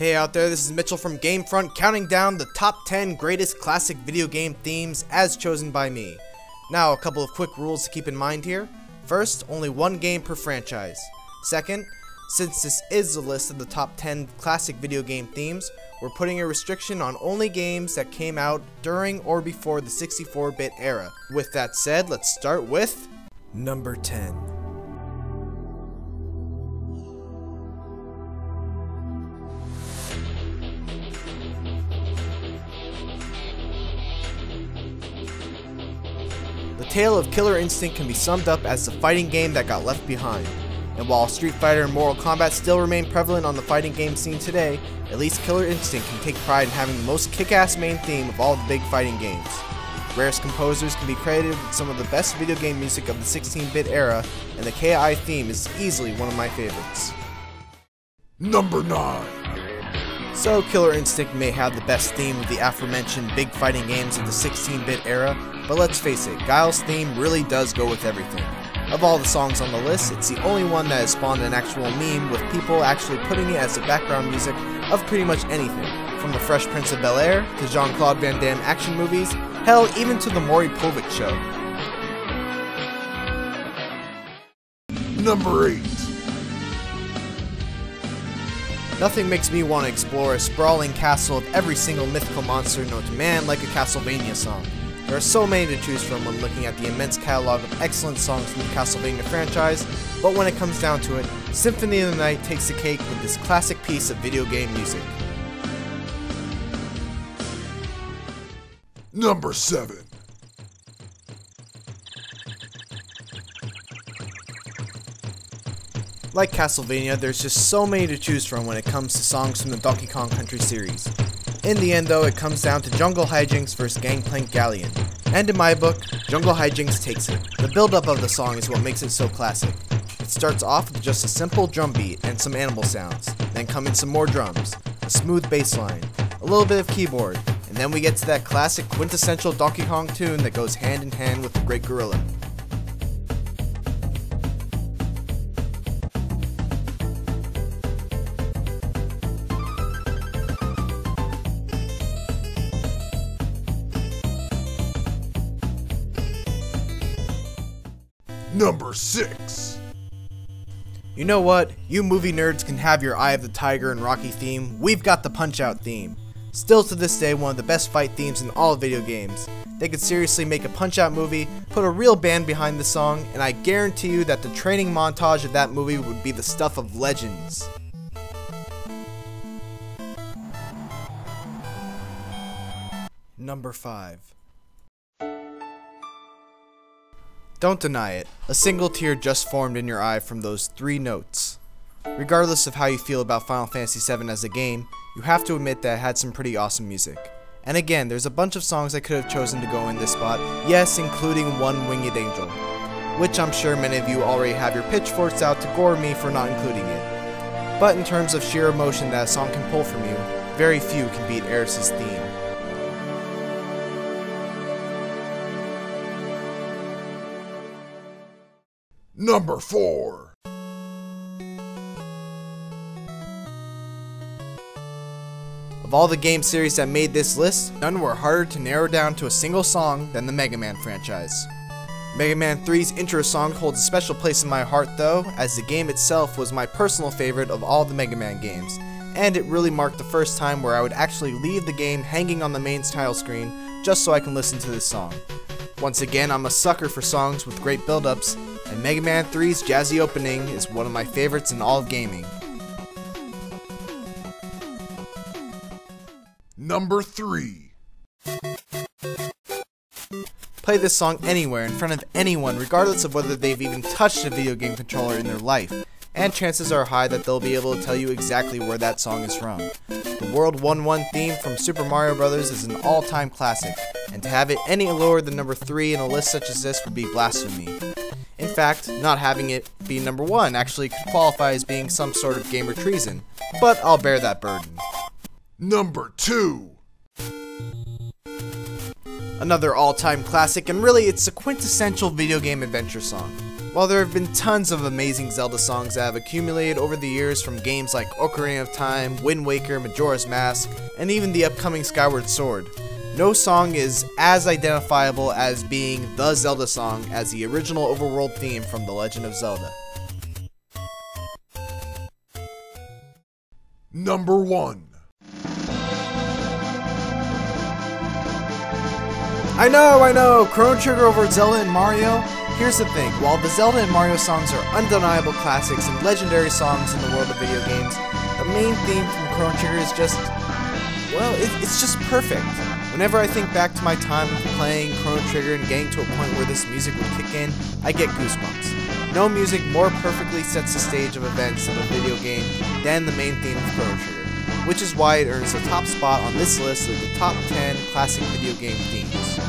Hey out there, this is Mitchell from Gamefront counting down the top 10 greatest classic video game themes as chosen by me. Now, a couple of quick rules to keep in mind here. First, only one game per franchise. Second, since this is a list of the top 10 classic video game themes, we're putting a restriction on only games that came out during or before the 64-bit era. With that said, let's start with number 10. The tale of Killer Instinct can be summed up as the fighting game that got left behind. And while Street Fighter and Mortal Kombat still remain prevalent on the fighting game scene today, at least Killer Instinct can take pride in having the most kick-ass main theme of all the big fighting games. Rarest composers can be credited with some of the best video game music of the 16-bit era, and the KI theme is easily one of my favorites. Number 9. So Killer Instinct may have the best theme of the aforementioned big fighting games of the 16-bit era, but let's face it, Guile's theme really does go with everything. Of all the songs on the list, it's the only one that has spawned an actual meme with people actually putting it as the background music of pretty much anything, from the Fresh Prince of Bel-Air to Jean-Claude Van Damme action movies, hell, even to the Maury Povich show. Number 8. Nothing makes me want to explore a sprawling castle of every single mythical monster known to man like a Castlevania song. There are so many to choose from when looking at the immense catalog of excellent songs from the Castlevania franchise, but when it comes down to it, Symphony of the Night takes the cake with this classic piece of video game music. Number 7. Like Castlevania, there's just so many to choose from when it comes to songs from the Donkey Kong Country series. In the end though, it comes down to Jungle Hijinks vs Gangplank Galleon. And in my book, Jungle Hijinks takes it. The build-up of the song is what makes it so classic. It starts off with just a simple drum beat and some animal sounds, then come in some more drums, a smooth bass line, a little bit of keyboard, and then we get to that classic quintessential Donkey Kong tune that goes hand in hand with the Great Gorilla. Number 6. You know what? You movie nerds can have your Eye of the Tiger and Rocky theme. We've got the Punch-Out theme. Still to this day one of the best fight themes in all video games. They could seriously make a Punch-Out movie, put a real band behind the song, and I guarantee you that the training montage of that movie would be the stuff of legends. Number 5. Don't deny it, a single tear just formed in your eye from those 3 notes. Regardless of how you feel about Final Fantasy VII as a game, you have to admit that it had some pretty awesome music. And again, there's a bunch of songs I could have chosen to go in this spot, yes, including One Winged Angel, which I'm sure many of you already have your pitchforks out to gore me for not including it. But in terms of sheer emotion that a song can pull from you, very few can beat Aeris' theme. Number 4. Of all the game series that made this list, none were harder to narrow down to a single song than the Mega Man franchise. Mega Man 3's intro song holds a special place in my heart though, as the game itself was my personal favorite of all the Mega Man games, and it really marked the first time where I would actually leave the game hanging on the main title screen just so I can listen to this song. Once again, I'm a sucker for songs with great build-ups, and Mega Man 3's jazzy opening is one of my favorites in all of gaming. Number 3. Play this song anywhere in front of anyone regardless of whether they've even touched a video game controller in their life, and chances are high that they'll be able to tell you exactly where that song is from. The World 1-1 theme from Super Mario Bros. Is an all-time classic, and to have it any lower than number 3 in a list such as this would be blasphemy. In fact, not having it be number 1 actually could qualify as being some sort of gamer treason, but I'll bear that burden. Number 2. Another all-time classic, and really it's a quintessential video game adventure song. While there have been tons of amazing Zelda songs that have accumulated over the years from games like Ocarina of Time, Wind Waker, Majora's Mask, and even the upcoming Skyward Sword, no song is as identifiable as being the Zelda song as the original overworld theme from The Legend of Zelda. Number 1. I know! Chrono Trigger over Zelda and Mario? Here's the thing, while the Zelda and Mario songs are undeniable classics and legendary songs in the world of video games, the main theme from Chrono Trigger is just, well, it's just perfect. Whenever I think back to my time of playing Chrono Trigger and getting to a point where this music would kick in, I get goosebumps. No music more perfectly sets the stage of events of a video game than the main theme of Chrono Trigger, which is why it earns the top spot on this list of the top 10 classic video game themes.